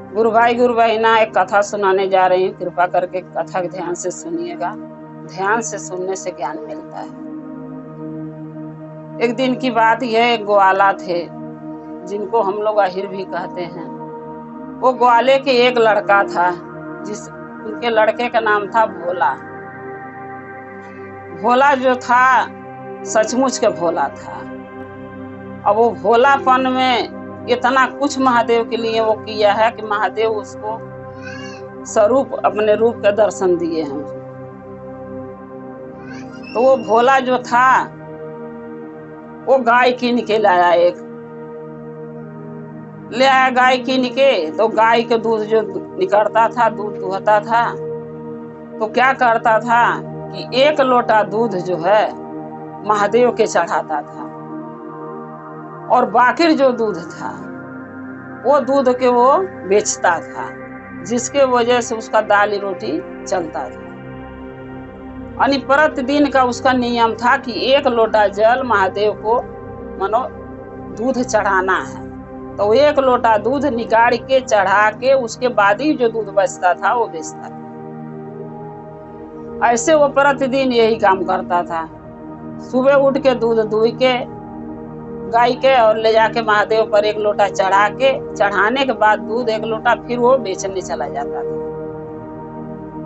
गुरु भाई गुरु बहिना एक कथा सुनाने जा रही हूँ। कृपा करके कथा ध्यान से सुनिएगा। ध्यान से सुनने से ज्ञान मिलता है। एक दिन की बात यह, एक ग्वाला थे जिनको हम लोग अहिर भी कहते हैं। वो ग्वाले के एक लड़का था, उनके लड़के का नाम था भोला। भोला जो था सचमुच के भोला था। अब वो भोलापन में इतना कुछ महादेव के लिए वो किया है कि महादेव उसको स्वरूप अपने रूप का दर्शन दिए हैं। तो वो भोला जो था वो गाय कीन के लाया, ले आया गाय कीन के। तो गाय के दूध जो निकलता था, दूध दुहता था, तो क्या करता था कि एक लोटा दूध जो है महादेव के चढ़ाता था, और बाकी जो दूध था वो दूध के वो बेचता था, जिसके वजह से उसका दाल रोटी चलता था। यानी प्रतिदिन का उसका नियम था कि एक लोटा जल महादेव को मानो दूध चढ़ाना है। तो एक लोटा दूध निकाल के चढ़ा के उसके बाद ही जो दूध बचता था वो बेचता था। ऐसे वो प्रतिदिन यही काम करता था। सुबह उठ के दूध दुह के गाय के और ले जाके महादेव पर एक लोटा चढ़ा के, चढ़ाने के बाद दूध एक लोटा फिर वो बेचने चला जाता था।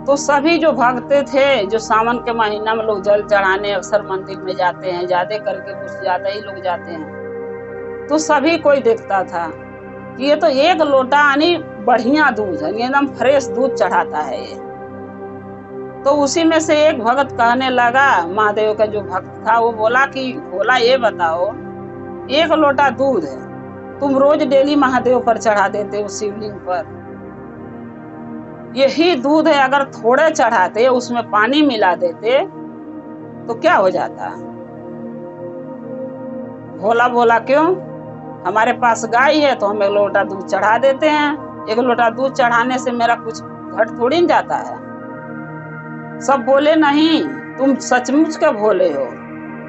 तो सभी जो भक्त थे, जो सावन के महीना में लोग जल चढ़ाने अक्सर मंदिर में जाते हैं, ज्यादा करके कुछ ज्यादा ही लोग जाते हैं, तो सभी कोई देखता था कि ये तो एक लोटा यानी बढ़िया दूध है, एकदम फ्रेश दूध चढ़ाता है ये। तो उसी में से एक भक्त कहने लगा, महादेव का जो भक्त था, वो बोला कि भोला ये बताओ, एक लोटा दूध है, तुम रोज डेली महादेव पर चढ़ा देते हो शिवलिंग पर, यही दूध है अगर थोड़े चढ़ाते, उसमें पानी मिला देते तो क्या हो जाता? भोला बोला क्यों? हमारे पास गाय है तो हम एक लोटा दूध चढ़ा देते हैं। एक लोटा दूध चढ़ाने से मेरा कुछ घट थोड़ी न जाता है। सब बोले नहीं, तुम सचमुच के भोले हो।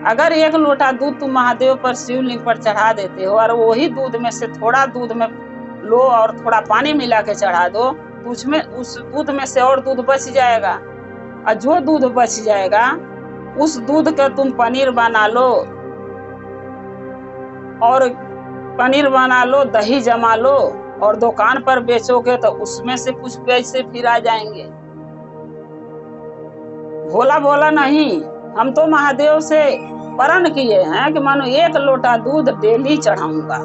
अगर एक लोटा दूध तुम महादेव पर शिवलिंग पर चढ़ा देते हो और वही दूध में से थोड़ा दूध में लो और थोड़ा पानी मिला के चढ़ा दो, तो उसमें उस दूध में से और दूध बच जाएगा, और जो दूध बच जाएगा उस दूध का तुम पनीर बना लो, और पनीर बना लो, दही जमा लो और दुकान पर बेचोगे तो उसमें से कुछ पैसे फिर आ जाएंगे। भोला बोला नहीं, हम तो महादेव से प्रण किए हैं कि मानो एक लोटा दूध डेली चढ़ाऊंगा,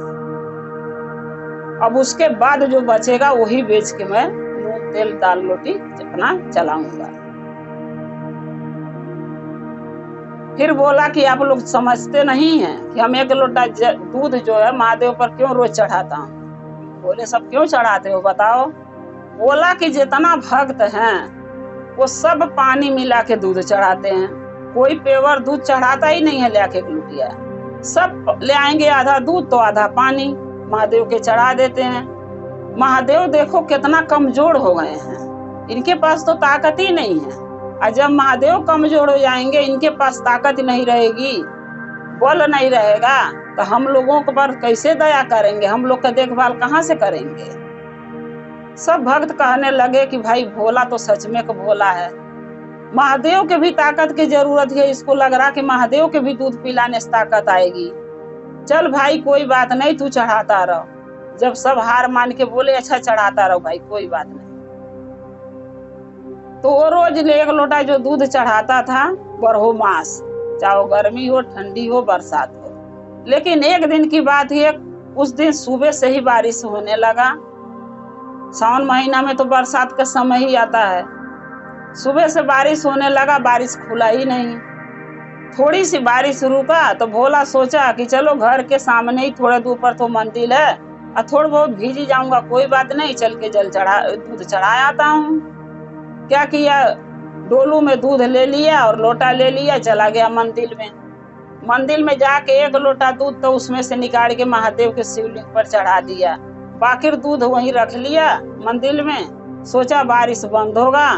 अब उसके बाद जो बचेगा वही बेच के मैं मूंग तेल दाल रोटी अपना चलाऊंगा। फिर बोला कि आप लोग समझते नहीं हैं कि हम एक लोटा दूध जो है महादेव पर क्यों रोज चढ़ाता हूँ। बोले सब क्यों चढ़ाते हो बताओ? बोला कि जितना भक्त हैं वो सब पानी मिला के दूध चढ़ाते हैं, कोई पेवर दूध चढ़ाता ही नहीं है ले आके लुटिया। सब ले आएंगे आधा दूध तो आधा पानी महादेव के चढ़ा देते हैं। महादेव देखो कितना कमजोर हो गए हैं, इनके पास तो ताकत ही नहीं है। और जब महादेव कमजोर हो जाएंगे, इनके पास ताकत नहीं रहेगी, बल नहीं रहेगा, तो हम लोगों पर कैसे दया करेंगे? हम लोग का देखभाल कहाँ से करेंगे? सब भक्त कहने लगे कि भाई भोला तो सच में का भोला है, महादेव के भी ताकत की जरूरत है। इसको लग रहा कि महादेव के भी दूध पिलाने से ताकत आएगी। चल भाई कोई बात नहीं, तू चढ़ाता रहो। जब सब हार मान के बोले अच्छा चढ़ाता रहो भाई, कोई बात नहीं। तो वो रोज एक लोटा जो दूध चढ़ाता था, बरहो मास, चाहे गर्मी हो, ठंडी हो, बरसात हो। लेकिन एक दिन की बात है, उस दिन सुबह से ही बारिश होने लगा। सावन महीना में तो बरसात का समय ही आता है। सुबह से बारिश होने लगा, बारिश खुला ही नहीं। थोड़ी सी बारिश रुका तो भोला सोचा कि चलो घर के सामने ही थोड़े दूर पर तो मंदिर है, और थोड़ा बहुत भीजी जाऊंगा, कोई बात नहीं, चल के दूध चढ़ा आता हूँ। क्या किया, डोलू में दूध ले लिया और लोटा ले लिया, चला गया मंदिर में। मंदिर में जाके एक लोटा दूध तो उसमें से निकाल के महादेव के शिवलिंग पर चढ़ा दिया, बाकी दूध वहीं रख लिया मंदिर में। सोचा बारिश बंद होगा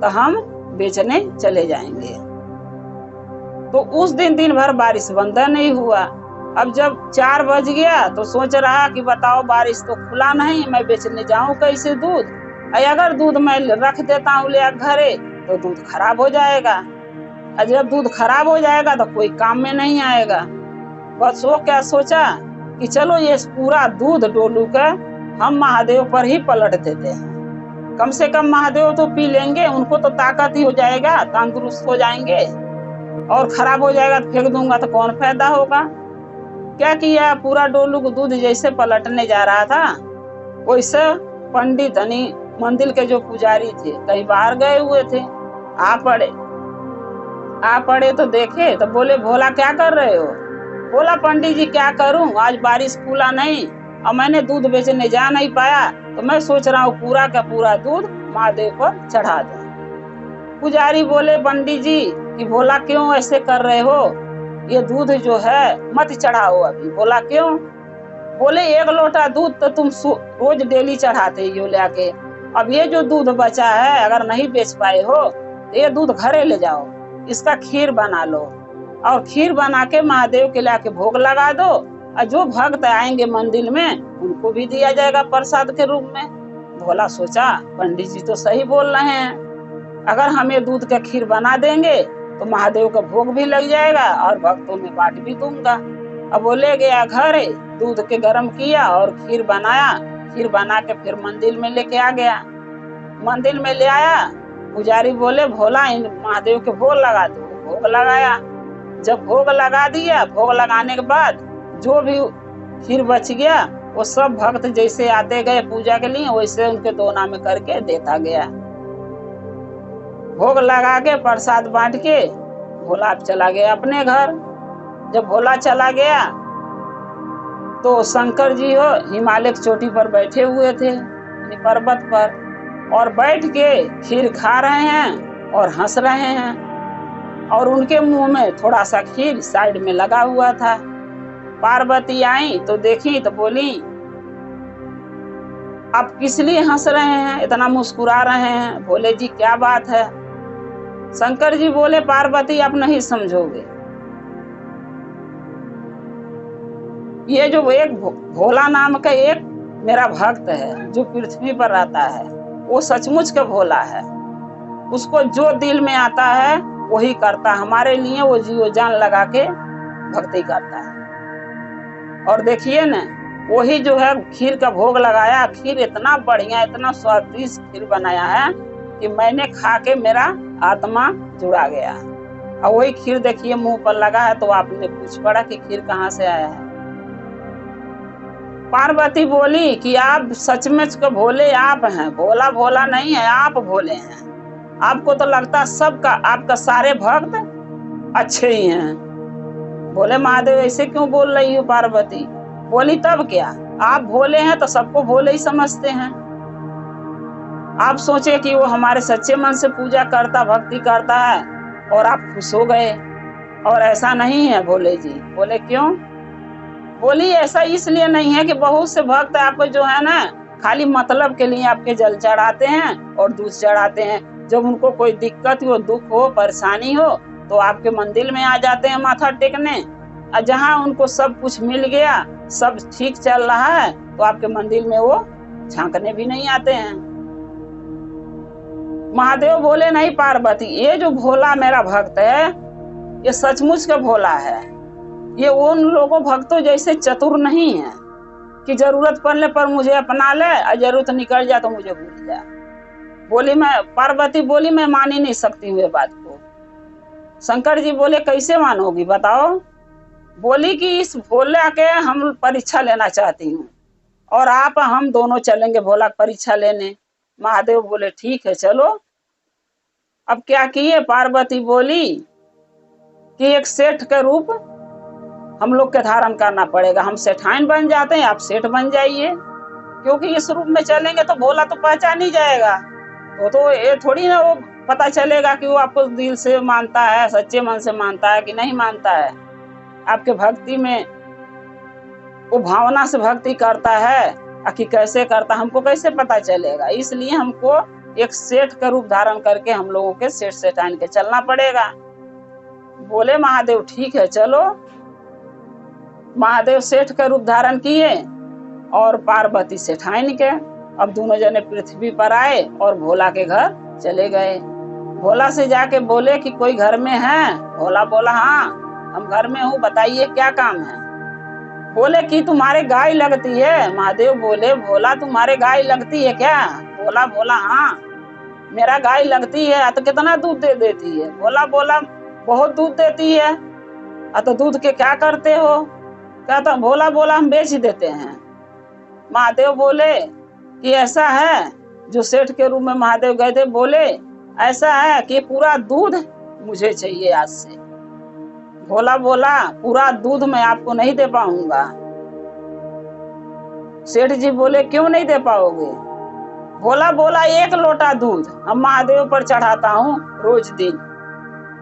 तो हम बेचने चले जाएंगे। तो उस दिन भर बारिश बंद नहीं हुआ। अब जब 4 बज गया तो सोच रहा कि बताओ बारिश तो खुला नहीं, मैं बेचने जाऊं कैसे दूध। अगर दूध मैं रख देता हूँ ले घरे तो दूध खराब हो जाएगा, और जब दूध खराब हो जाएगा तो कोई काम में नहीं आएगा। बस वो क्या सोचा कि चलो ये पूरा दूध डोलू का हम महादेव पर ही पलट देते हैं, कम से कम महादेव तो पी लेंगे, उनको तो ताकत ही हो जाएगा, तंदुरुस्त हो जाएंगे, और खराब हो जाएगा तो फेंक दूंगा तो कौन फायदा होगा। क्या किया, पूरा डोलू को दूध जैसे पलटने जा रहा था वैसे पंडित यानी मंदिर के जो पुजारी थे कहीं बाहर गए हुए थे, आ पड़े तो देखे तो बोले भोला क्या कर रहे हो। बोला पंडित जी क्या करूं, आज बारिश खुला नहीं और मैंने दूध बेचने जा नहीं पाया, तो मैं सोच रहा हूँ पूरा का पूरा दूध महादेव पर चढ़ा दूं। पुजारी बोले पंडित जी कि भोला क्यों ऐसे कर रहे हो, ये दूध जो है मत चढ़ाओ अभी। बोला क्यों। बोले 1 लोटा दूध तो तुम रोज डेली चढ़ाते हो लाके, अब ये जो दूध बचा है अगर नहीं बेच पाए हो तो ये दूध घरे ले जाओ, इसका खीर बना लो और खीर बना के महादेव के लाके भोग लगा दो, और जो भक्त आएंगे मंदिर में उनको भी दिया जाएगा प्रसाद के रूप में। भोला सोचा पंडित जी तो सही बोल रहे हैं, अगर हमें दूध का खीर बना देंगे तो महादेव का भोग भी लग जाएगा और भक्तों में बांट भी दूंगा। अब वो ले गया घरे, दूध के गर्म किया और खीर बनाया, खीर बना के फिर मंदिर में लेके आ गया। मंदिर में ले आया, पुजारी बोले भोला इन महादेव के भोग लगा दो। भोग लगाया, जब भोग लगा दिया, भोग लगाने के बाद जो भी खीर बच गया वो सब भक्त जैसे आते गए पूजा के लिए वैसे उनके दोना में करके देता गया। भोग लगा के प्रसाद बांट के भोला चला गया अपने घर। जब भोला चला गया तो शंकर जी हो हिमालय की चोटी पर बैठे हुए थे पर्वत पर, और बैठ के खीर खा रहे हैं और हंस रहे हैं, और उनके मुंह में थोड़ा सा खीर साइड में लगा हुआ था। पार्वती आई तो देखी तो बोली आप किस लिए हंस रहे हैं, इतना मुस्कुरा रहे हैं। बोले जी क्या बात है। शंकर जी बोले पार्वती आप नहीं समझोगे, ये जो एक भोला नाम का एक मेरा भक्त है जो पृथ्वी पर रहता है, वो सचमुच का भोला है, उसको जो दिल में आता है वही करता, हमारे लिए वो जीव जान लगा के भक्ति करता है। और देखिए ना वही जो है खीर का भोग लगाया, खीर इतना बढ़िया इतना स्वादिष्ट खीर बनाया है कि मैंने खा के मेरा आत्मा जुड़ा गया। और वही खीर देखिए मुंह पर लगा है, तो आपने पूछ पड़ा कि खीर कहाँ से आया है। पार्वती बोली कि आप सचमुच के भोले आप हैं, भोला भोला नहीं है, आप भोले हैं। आपको तो लगता सबका आपका सारे भक्त अच्छे ही हैं। बोले महादेव ऐसे क्यों बोल रही हो पार्वती। बोली तब क्या, आप भोले हैं तो सबको भोले ही समझते हैं। आप सोचे कि वो हमारे सच्चे मन से पूजा करता भक्ति करता है और आप खुश हो गए, और ऐसा नहीं है भोले जी। बोले क्यों। बोली ऐसा इसलिए नहीं है कि बहुत से भक्त आपको जो है ना खाली मतलब के लिए आपके जल चढ़ाते हैं और दूध चढ़ाते हैं, जब उनको कोई दिक्कत हो दुख हो परेशानी हो तो आपके मंदिर में आ जाते हैं माथा टेकने, और जहाँ उनको सब कुछ मिल गया सब ठीक चल रहा है तो आपके मंदिर में वो झांकने भी नहीं आते हैं। महादेव बोले नहीं पार्वती, ये जो भोला मेरा भक्त है ये सचमुच का भोला है, ये उन लोगों भक्तों जैसे चतुर नहीं है कि जरूरत पड़ने पर मुझे अपना ले और जरूरत निकल जाए तो मुझे भूल जाए। बोली मैं पार्वती बोली मैं मान ही नहीं सकती हुए बात को। शंकर जी बोले कैसे मानोगी बताओ। बोली कि इस भोला के हम परीक्षा लेना चाहती हूँ और आप हम दोनों चलेंगे भोला परीक्षा लेने। महादेव बोले ठीक है चलो। अब क्या किए, पार्वती बोली कि एक सेठ का रूप हम लोग के धारण करना पड़ेगा, हम सेठाइन बन जाते हैं आप सेठ बन जाइए, क्योंकि इस रूप में चलेंगे तो भोला तो पहचान ही जाएगा, तो ये थोड़ी ना वो पता चलेगा कि वो आपको दिल से मानता है सच्चे मन से मानता है कि नहीं मानता है, आपके भक्ति में वो भावना से भक्ति करता है कि कैसे करता हमको कैसे पता चलेगा। इसलिए हमको एक सेठ का रूप धारण करके हम लोगों के सेठ सेठाइन के चलना पड़ेगा। बोले महादेव ठीक है चलो। महादेव सेठ का रूप धारण किए और पार्वती सेठाइन के। अब दोनों जने पृथ्वी पर आए और भोला के घर चले गए। भोला से जाके बोले कि कोई घर में है? भोला बोला हाँ हम घर में हूँ, बताइए क्या काम है। बोले कि तुम्हारे गाय लगती है। महादेव बोले भोला तुम्हारे गाय लगती है क्या? भोला बोला हाँ मेरा गाय लगती है। तो कितना दूध दे देती है? भोला बोला बहुत दूध देती है। तो दूध के क्या करते हो? कहता भोला बोला हम बेच देते हैं। महादेव बोले कि ऐसा है? जो सेठ के रूम में महादेव गए थे बोले ऐसा है कि पूरा दूध मुझे चाहिए आज से। भोला बोला पूरा दूध मैं आपको नहीं दे पाऊंगा। सेठ जी बोले क्यों नहीं दे पाओगे? भोला बोला 1 लोटा दूध हम महादेव पर चढ़ाता हूँ रोज दिन।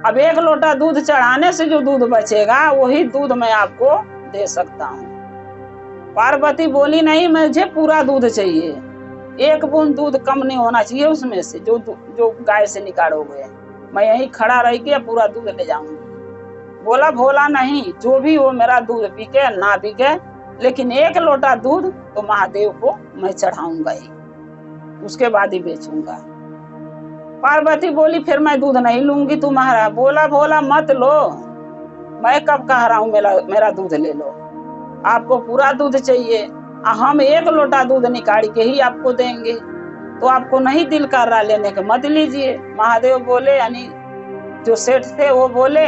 अब 1 लोटा दूध चढ़ाने से जो दूध बचेगा वही दूध मैं आपको दे सकता हूँ। पार्वती बोली नहीं मुझे पूरा दूध चाहिए, 1 बूंद दूध कम नहीं होना चाहिए उसमें से जो गाय से निकालोगे। मैं यहीं खड़ा रह के पूरा दूध ले जाऊंगी। बोला भोला नहीं जो भी हो मेरा दूध बिके ना बिके लेकिन 1 लोटा दूध तो महादेव को मैं चढ़ाऊंगा ही, उसके बाद ही बेचूंगा। पार्वती बोली फिर मैं दूध नहीं लूंगी तुम्हारा। बोला भोला मत लो, मैं कब कह रहा हूँ मेरा दूध ले लो, आपको पूरा दूध चाहिए। हम 1 लोटा दूध निकाल के ही आपको देंगे, तो आपको नहीं दिल कर रहा लेने के मत लीजिए। महादेव बोले यानी जो सेठ थे वो बोले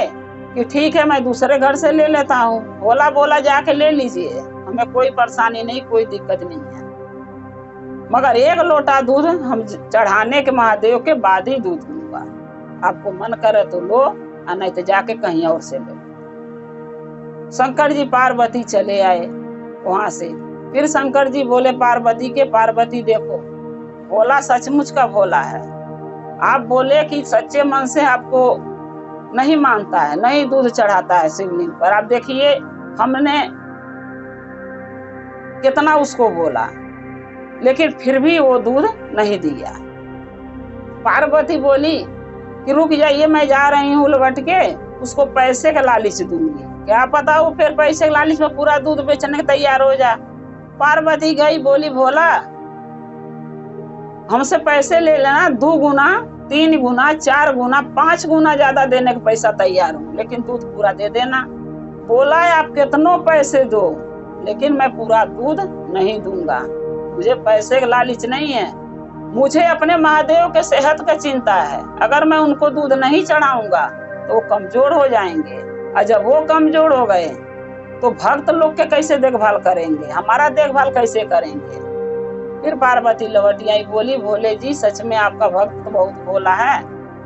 कि ठीक है मैं दूसरे घर से ले लेता हूँ। भोला बोला जाके ले लीजिए, हमें कोई परेशानी नहीं, कोई दिक्कत नहीं है, मगर 1 लोटा दूध हम चढ़ाने के महादेव के बाद ही दूध दूंगा। आपको मन करे तो लो और नहीं तो जाके कहीं और से लो। शंकर जी पार्वती चले आए वहां से। फिर शंकर जी बोले पार्वती के पार्वती देखो भोला सचमुच का भोला है। आप बोले कि सच्चे मन से आपको नहीं मानता है, नहीं दूध चढ़ाता है शिवलिंग पर। आप देखिए हमने कितना उसको बोला लेकिन फिर भी वो दूध नहीं दिया। पार्वती बोली कि रुक जाइए मैं जा रही हूँ उलट के उसको पैसे का लालच दूंगी, क्या पता वो फिर पैसे के लालच में पूरा दूध बेचने के तैयार हो जा। पार्वती गई बोली भोला हमसे पैसे ले लेना 2 गुना 3 गुना 4 गुना 5 गुना ज्यादा देने का पैसा तैयार हूँ लेकिन दूध पूरा दे देना। बोला आप कितनों पैसे दो लेकिन मैं पूरा दूध नहीं दूंगा, मुझे पैसे का लालच नहीं है, मुझे अपने महादेव के सेहत का चिंता है। अगर मैं उनको दूध नहीं चढ़ाऊंगा तो वो कमजोर हो जाएंगे और जब वो कमजोर हो गए तो भक्त लोग के कैसे देखभाल करेंगे, हमारा देखभाल कैसे करेंगे। फिर पार्वती लौट आई बोली भोले जी सच में आपका भक्त बहुत भोला है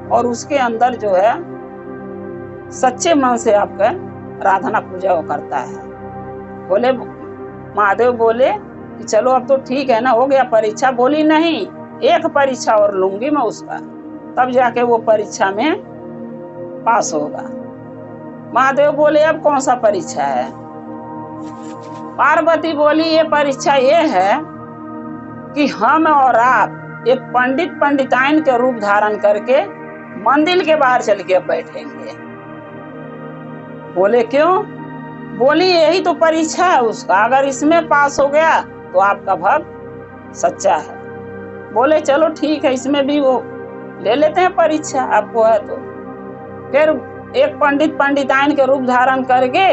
और उसके अंदर जो है सच्चे मन से आपका आराधना पूजा वो करता है। बोले महादेव बोले कि चलो अब तो ठीक है ना, हो गया परीक्षा। बोली नहीं 1 परीक्षा और लूंगी मैं उसका, तब जाके वो परीक्षा में पास होगा। महादेव बोले अब कौन सा परीक्षा है? पार्वती बोली ये परीक्षा ये है कि हम और आप एक पंडिताइन के रूप धारण करके मंदिर के बाहर चल के बैठेंगे। बोले क्यों? बोली यही तो परीक्षा है उसका, अगर इसमें पास हो गया तो आपका भक्त सच्चा है। बोले चलो ठीक है इसमें भी वो ले लेते हैं परीक्षा, आपको है तो। फिर एक पंडिताइन के रूप धारण करके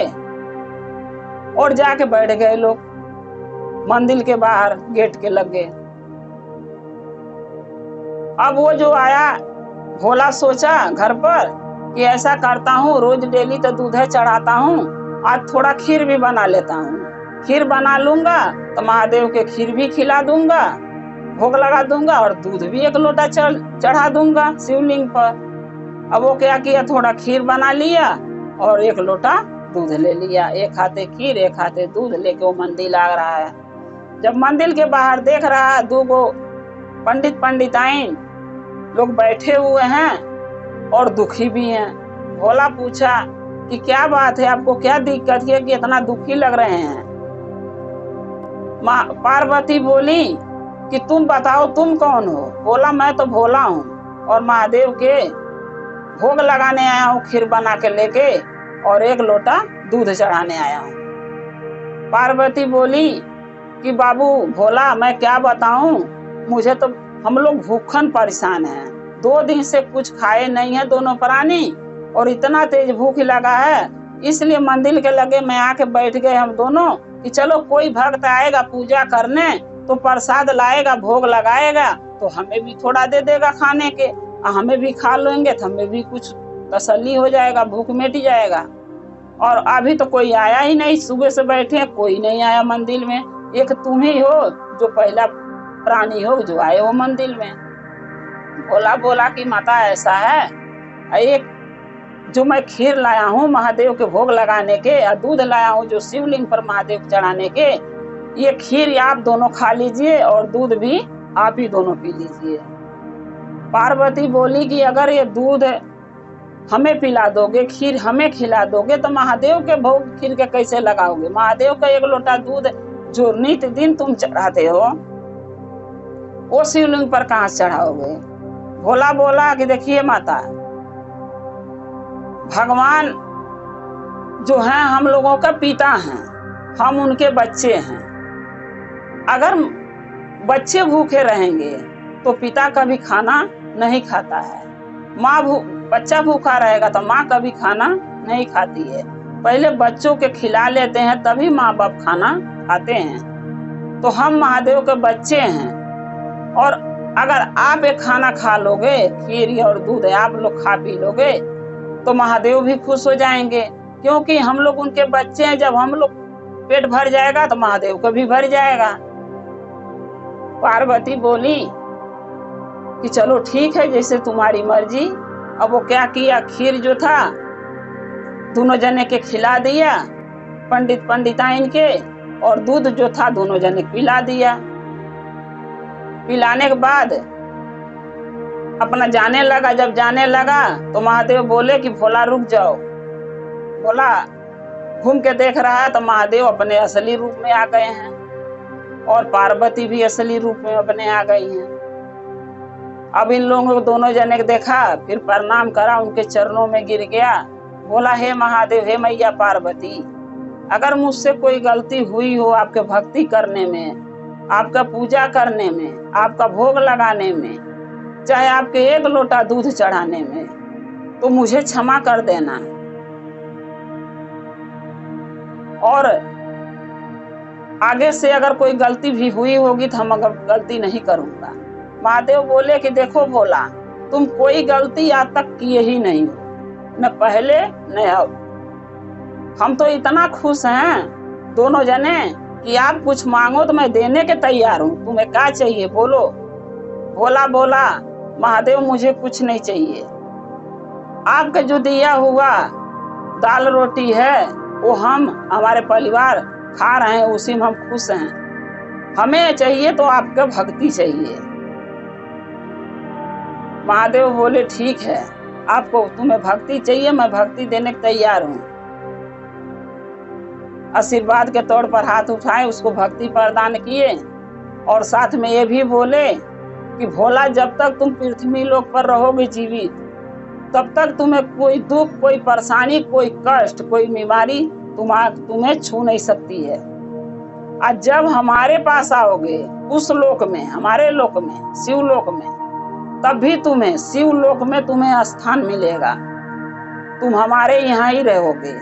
और जाके बैठ गए लोग मंदिर के बाहर गेट के लगे। अब वो जो आया भोला सोचा घर पर कि ऐसा करता हूँ रोज डेली तो दूध चढ़ाता हूँ, आज थोड़ा खीर भी बना लेता हूँ, खीर बना लूंगा तो महादेव के खीर भी खिला दूंगा, भोग लगा दूंगा और दूध भी 1 लोटा चढ़ा दूंगा शिवलिंग पर। अब वो क्या किया थोड़ा खीर बना लिया और 1 लोटा दूध ले लिया, 1 हाथे खीर 1 हाथे दूध लेके वो मंदिर आ रहा है। जब मंदिर के बाहर देख रहा है 2 गो पंडिताइन लोग बैठे हुए हैं और दुखी भी हैं। भोला पूछा कि क्या बात है, आपको क्या दिक्कत है कि इतना दुखी लग रहे हैं? पार्वती बोली कि तुम बताओ तुम कौन हो? बोला मैं तो भोला हूँ और महादेव के भोग लगाने आया हूँ, खीर बना के लेके और 1 लोटा दूध चढ़ाने आया हूँ। पार्वती बोली कि बाबू भोला मैं क्या बताऊं, मुझे तो हम लोग भूखन परेशान हैं, 2 दिन से कुछ खाए नहीं है दोनों प्राणी और इतना तेज भूख लगा है, इसलिए मंदिर के लगे मैं आके बैठ गए हम दोनों कि चलो कोई भक्त आएगा पूजा करने तो प्रसाद लाएगा, भोग लगाएगा तो हमें भी थोड़ा दे देगा खाने के, हमें भी खा लेंगे तो हमें भी कुछ तसल्ली हो जाएगा, भूख मिट जाएगा। और अभी तो कोई आया ही नहीं, सुबह से बैठे कोई नहीं आया मंदिर में, एक तुम ही हो जो पहला प्राणी हो जो आए हो मंदिर में। भोला बोला कि माता ऐसा है, एक जो मैं खीर लाया हूँ महादेव के भोग लगाने के और दूध लाया हूँ जो शिवलिंग पर महादेव चढ़ाने के, ये खीर आप दोनों खा लीजिए और दूध भी आप ही दोनों पी लीजिए। पार्वती बोली कि अगर ये दूध हमें पिला दोगे, खीर हमें खिला दोगे तो महादेव के भोग खीर के कैसे लगाओगे? महादेव का 1 लोटा दूध जो नित्य दिन तुम चढ़ाते हो वो शिवलिंग पर कहां चढ़ाओगे? भोला बोला कि देखिए माता, भगवान जो है हम लोगों का पिता हैं, हम उनके बच्चे हैं। अगर बच्चे भूखे रहेंगे तो पिता कभी खाना नहीं खाता है, बच्चा भूखा रहेगा तो माँ कभी खाना नहीं खाती है। पहले बच्चों के खिला लेते हैं तभी माँ बाप खाना खाते हैं। तो हम महादेव के बच्चे हैं और अगर आप एक खाना खा लोगे, खीर और दूध आप लोग खा पी लोगे तो महादेव भी खुश हो जाएंगे, क्योंकि हम लोग उनके बच्चे हैं। जब हम लोग पेट भर जाएगा तो महादेव को भी भर जाएगा। पार्वती बोली कि चलो ठीक है जैसे तुम्हारी मर्जी। अब वो क्या किया, खीर जो था दोनों जने के खिला दिया, पंडिताइन के, और दूध जो था दोनों जने पिला दिया। पिलाने के बाद अपना जाने लगा। जब जाने लगा तो महादेव बोले कि भोला रुक जाओ। भोला घूम के देख रहा है तो महादेव अपने असली रूप में आ गए हैं और पार्वती भी असली रूप में अपने आ गई हैं। अब इन लोगों को दोनों जने को देखा, फिर प्रणाम करा, उनके चरणों में गिर गया। बोला हे महादेव, हे मैया पार्वती, अगर मुझसे कोई गलती हुई हो आपके भक्ति करने में, आपका पूजा करने में, आपका भोग लगाने में, चाहे आपके 1 लोटा दूध चढ़ाने में, तो मुझे क्षमा कर देना और आगे से अगर कोई गलती भी हुई होगी तो हम गलती नहीं करूंगा। महादेव बोले कि देखो भोला, तुम कोई गलती आज तक किए ही नहीं हो, न पहले न अब। हम तो इतना खुश हैं दोनों जने कि आप कुछ मांगो तो मैं देने के तैयार हूँ, तुम्हें क्या चाहिए बोलो। भोला बोला महादेव मुझे कुछ नहीं चाहिए, आपका जो दिया हुआ दाल रोटी है वो हम हमारे परिवार खा रहे हैं, उसी में हम खुश हैं। हमें चाहिए तो आपका भक्ति चाहिए। महादेव बोले ठीक है, आपको तुम्हें भक्ति चाहिए, मैं भक्ति देने को तैयार हूँ। आशीर्वाद के तौर पर हाथ उठाए, उसको भक्ति प्रदान किए और साथ में ये भी बोले कि भोला जब तक तुम पृथ्वी लोक पर रहोगे जीवित, तब तक तुम्हें कोई दुख, कोई परेशानी, कोई कष्ट, कोई बीमारी तुम्हें छू नहीं सकती है। आज जब हमारे पास आओगे उस लोक में, हमारे लोक में, शिव लोक में, तब भी तुम्हें शिव लोक में तुम्हें स्थान मिलेगा। तुम हमारे यहाँ ही रहोगे,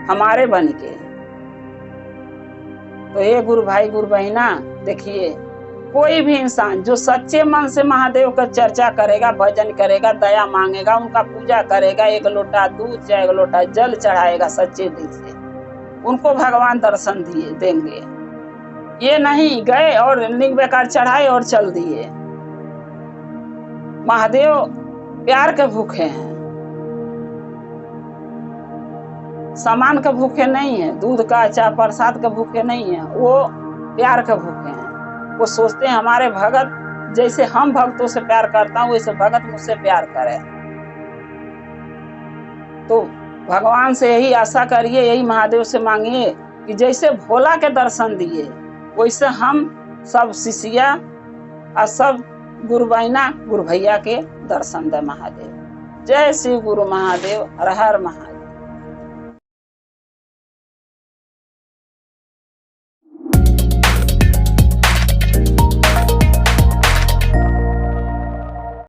हमारे बन के। तो ये गुरु भाई गुरु बहिना, देखिए कोई भी इंसान जो सच्चे मन से महादेव का चर्चा करेगा, भजन करेगा, दया मांगेगा, उनका पूजा करेगा, 1 लोटा दूध चाहे 1 लोटा जल चढ़ाएगा सच्चे दिल से, उनको भगवान दर्शन देंगे। ये नहीं गए और लिंग बेकार चढ़ाए और चल दिए। महादेव प्यार के भूखे हैं, सामान के भूखे नहीं है, दूध का चाहे प्रसाद के भूखे नहीं है, वो प्यार के भूखे हैं। वो सोचते हैं हमारे भगत जैसे हम भक्तों से प्यार करता हूँ वैसे भगत मुझसे प्यार करे। तो भगवान से यही आशा करिए, यही महादेव से मांगिए कि जैसे भोला के दर्शन दिए वैसे हम सब शिष्या और सब गुरु बहना गुरु भैया के दर्शन दे महादेव। जय शिव गुरु महादेव, हर हर महादेव।